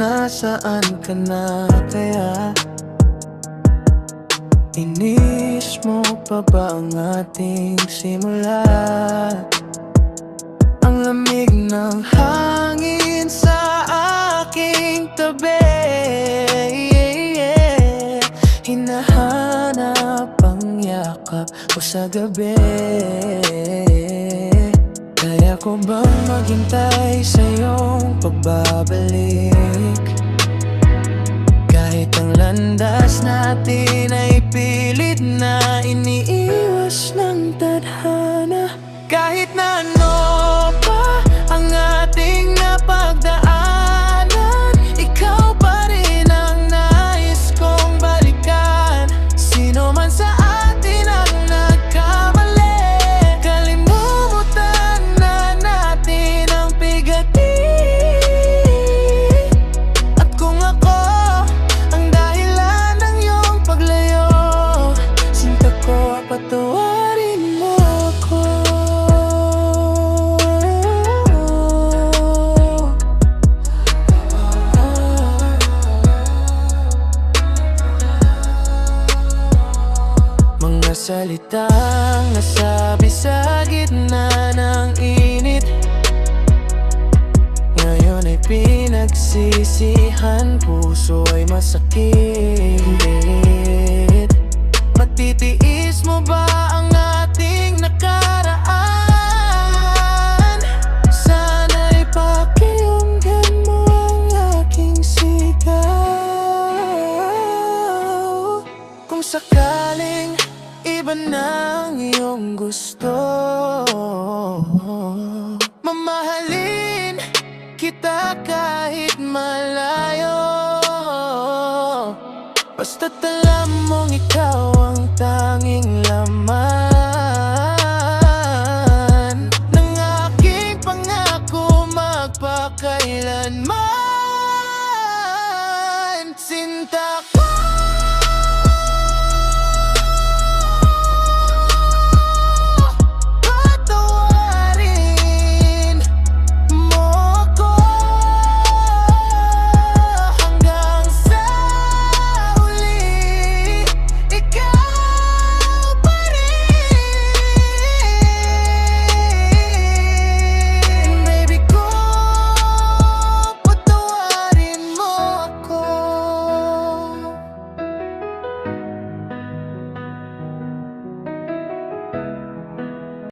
Nasaan ka na kaya? Inis mo pa ba ang ating simula? Ang lamig ng hangin sa aking tabi, hinahanap ang yakap ko sa gabi. Kaya ko bang maghintay sa iyong pagbabalik? Kahit ang landas natin ay pilit na iniiwas ng tadhana. Kahit na ano pa ang ating napagdaanan, ikaw pa rin ang nais kong balikan. Sino man sa atin ang nagkamali, kalimutan na natin ang bigatin. At kung ako ang dahilan ng iyong paglayo, sinta ko patawarin mo ako. Mga salitang nasabi sa gitna ng init, ngayon ay pinagsisihan, puso ay masakit. Matitiis mo ba ang ating nakaraan? Sana'y pakinggan mo ang aking sigaw. Kung sakaling iba na ang iyong gusto, mamahalin kita kahit malayo. Basta't alam mong ikaw ang tanging